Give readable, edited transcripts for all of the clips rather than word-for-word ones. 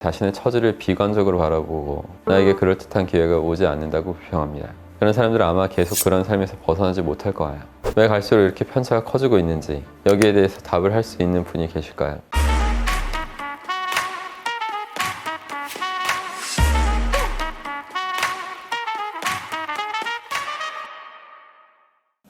자신의 처지를 비관적으로 바라보고 나에게 그럴듯한 기회가 오지 않는다고 비평합니다. 그런 사람들은 아마 계속 그런 삶에서 벗어나지 못할 거예요. 왜 갈수록 이렇게 편차가 커지고 있는지 여기에 대해서 답을 할 수 있는 분이 계실까요?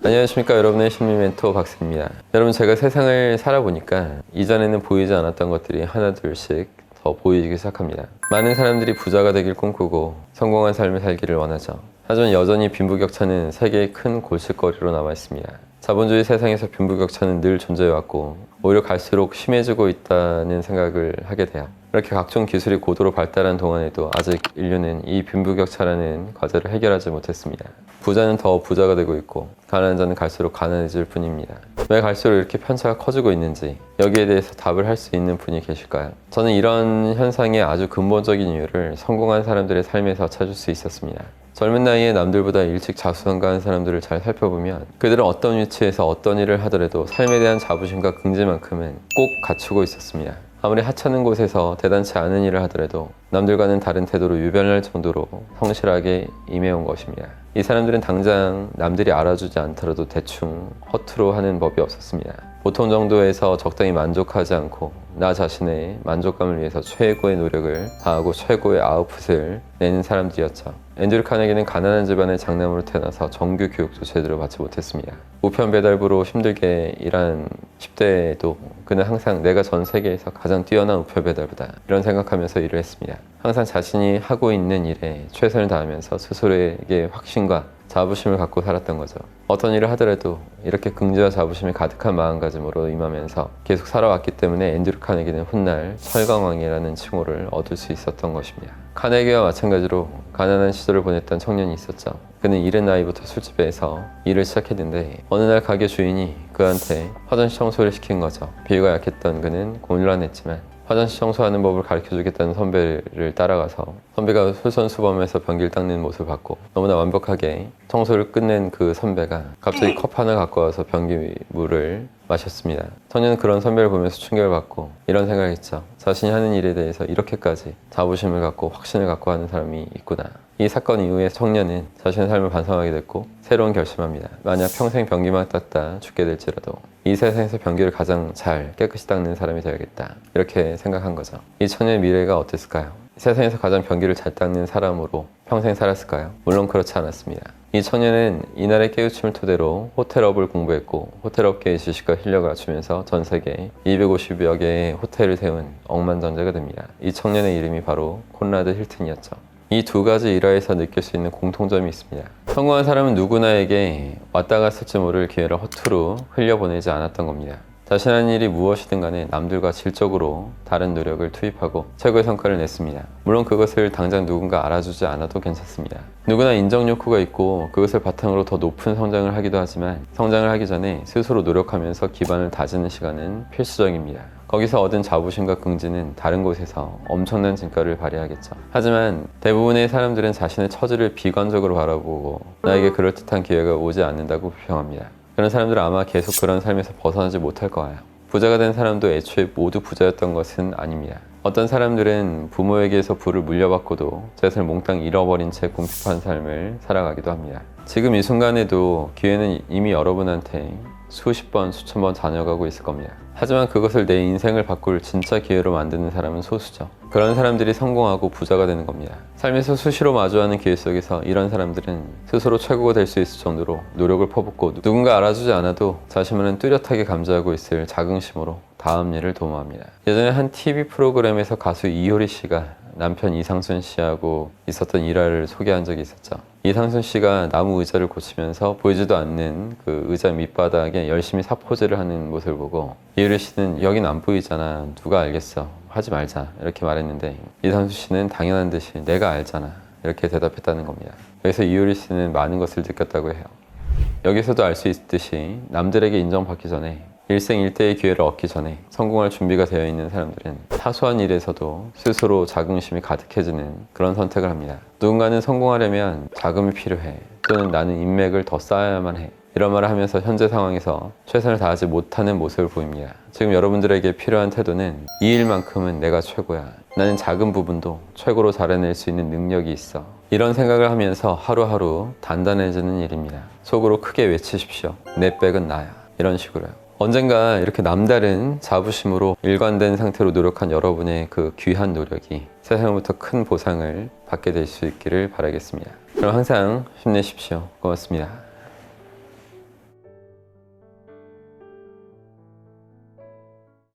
안녕하십니까, 여러분의 심리 멘토 박세입니다. 여러분, 제가 세상을 살아보니까 이전에는 보이지 않았던 것들이 하나 둘씩 더 보이기 시작합니다. 많은 사람들이 부자가 되길 꿈꾸고 성공한 삶을 살기를 원하죠. 하지만 여전히 빈부격차는 세계의 큰 골칫거리로 남아 있습니다. 자본주의 세상에서 빈부격차는 늘 존재해왔고 오히려 갈수록 심해지고 있다는 생각을 하게 돼요. 이렇게 각종 기술이 고도로 발달한 동안에도 아직 인류는 이 빈부격차라는 과제를 해결하지 못했습니다. 부자는 더 부자가 되고 있고 가난한 자는 갈수록 가난해질 뿐입니다. 왜 갈수록 이렇게 편차가 커지고 있는지 여기에 대해서 답을 할 수 있는 분이 계실까요? 저는 이런 현상의 아주 근본적인 이유를 성공한 사람들의 삶에서 찾을 수 있었습니다. 젊은 나이에 남들보다 일찍 자수성가한 사람들을 잘 살펴보면 그들은 어떤 위치에서 어떤 일을 하더라도 삶에 대한 자부심과 긍지만큼은 꼭 갖추고 있었습니다. 아무리 하찮은 곳에서 대단치 않은 일을 하더라도 남들과는 다른 태도로 유별날 정도로 성실하게 임해온 것입니다. 이 사람들은 당장 남들이 알아주지 않더라도 대충 허투루 하는 법이 없었습니다. 보통 정도에서 적당히 만족하지 않고 나 자신의 만족감을 위해서 최고의 노력을 다하고 최고의 아웃풋을 내는 사람들이었죠. 앤드류 카네기는 가난한 집안의 장남으로 태어나서 정규 교육도 제대로 받지 못했습니다. 우편 배달부로 힘들게 일한 10대에도 그는 항상 내가 전 세계에서 가장 뛰어난 우편 배달부다 이런 생각하면서 일을 했습니다. 항상 자신이 하고 있는 일에 최선을 다하면서 스스로에게 확신과 자부심을 갖고 살았던 거죠. 어떤 일을 하더라도 이렇게 긍지와 자부심이 가득한 마음가짐으로 임하면서 계속 살아왔기 때문에 앤드류 카네기는 훗날 철강왕이라는 칭호를 얻을 수 있었던 것입니다. 카네기와 마찬가지로 가난한 시절을 보냈던 청년이 있었죠. 그는 이른 나이부터 술집에서 일을 시작했는데 어느 날 가게 주인이 그한테 화장실 청소를 시킨 거죠. 비위가 약했던 그는 곤란했지만 화장실 청소하는 법을 가르쳐주겠다는 선배를 따라가서 선배가 솔선수범해서 변기를 닦는 모습을 봤고 너무나 완벽하게 청소를 끝낸 그 선배가 갑자기 컵 하나 갖고 와서 변기 물을 마셨습니다. 청년은 그런 선배를 보면서 충격을 받고 이런 생각을 했죠. 자신이 하는 일에 대해서 이렇게까지 자부심을 갖고 확신을 갖고 하는 사람이 있구나. 이 사건 이후에 청년은 자신의 삶을 반성하게 됐고 새로운 결심합니다. 만약 평생 변기만 닦다 죽게 될지라도 이 세상에서 변기를 가장 잘 깨끗이 닦는 사람이 되어야겠다. 이렇게 생각한 거죠. 이 청년의 미래가 어땠을까요? 세상에서 가장 변기를 잘 닦는 사람으로 평생 살았을까요? 물론 그렇지 않았습니다. 이 청년은 이날의 깨우침을 토대로 호텔업을 공부했고 호텔업계의 지식과 실력을 갖추면서 전 세계 250여 개의 호텔을 세운 억만장자가 됩니다. 이 청년의 이름이 바로 콘라드 힐튼이었죠. 이 두 가지 일화에서 느낄 수 있는 공통점이 있습니다. 성공한 사람은 누구나에게 왔다 갔을지 모를 기회를 허투루 흘려보내지 않았던 겁니다. 자신 하는 일이 무엇이든 간에 남들과 질적으로 다른 노력을 투입하고 최고의 성과를 냈습니다. 물론 그것을 당장 누군가 알아주지 않아도 괜찮습니다. 누구나 인정 욕구가 있고 그것을 바탕으로 더 높은 성장을 하기도 하지만 성장을 하기 전에 스스로 노력하면서 기반을 다지는 시간은 필수적입니다. 거기서 얻은 자부심과 긍지는 다른 곳에서 엄청난 진가를 발휘하겠죠. 하지만 대부분의 사람들은 자신의 처지를 비관적으로 바라보고 나에게 그럴듯한 기회가 오지 않는다고 비평합니다. 그런 사람들은 아마 계속 그런 삶에서 벗어나지 못할 거예요. 부자가 된 사람도 애초에 모두 부자였던 것은 아닙니다. 어떤 사람들은 부모에게서 부를 물려받고도 재산을 몽땅 잃어버린 채 궁핍한 삶을 살아가기도 합니다. 지금 이 순간에도 기회는 이미 여러분한테 수십 번, 수천 번 다녀가고 있을 겁니다. 하지만 그것을 내 인생을 바꿀 진짜 기회로 만드는 사람은 소수죠. 그런 사람들이 성공하고 부자가 되는 겁니다. 삶에서 수시로 마주하는 기회 속에서 이런 사람들은 스스로 최고가 될 수 있을 정도로 노력을 퍼붓고 누군가 알아주지 않아도 자신만은 뚜렷하게 감지하고 있을 자긍심으로 다음 일을 도모합니다. 예전에 한 TV 프로그램에서 가수 이효리 씨가 남편 이상순 씨하고 있었던 일화를 소개한 적이 있었죠. 이상순 씨가 나무 의자를 고치면서 보이지도 않는 그 의자 밑바닥에 열심히 사포질을 하는 모습을 보고 이효리 씨는 여긴 안 보이잖아, 누가 알겠어, 하지 말자 이렇게 말했는데 이상순 씨는 당연한 듯이 내가 알잖아 이렇게 대답했다는 겁니다. 그래서 이효리 씨는 많은 것을 느꼈다고 해요. 여기서도 알 수 있듯이 남들에게 인정받기 전에 일생일대의 기회를 얻기 전에 성공할 준비가 되어 있는 사람들은 사소한 일에서도 스스로 자긍심이 가득해지는 그런 선택을 합니다. 누군가는 성공하려면 자금이 필요해, 또는 나는 인맥을 더 쌓아야만 해, 이런 말을 하면서 현재 상황에서 최선을 다하지 못하는 모습을 보입니다. 지금 여러분들에게 필요한 태도는 이 일만큼은 내가 최고야. 나는 작은 부분도 최고로 잘해낼 수 있는 능력이 있어. 이런 생각을 하면서 하루하루 단단해지는 일입니다. 속으로 크게 외치십시오. 내 백은 나야. 이런 식으로요. 언젠가 이렇게 남다른 자부심으로 일관된 상태로 노력한 여러분의 그 귀한 노력이 세상으로부터 큰 보상을 받게 될 수 있기를 바라겠습니다. 그럼 항상 힘내십시오. 고맙습니다.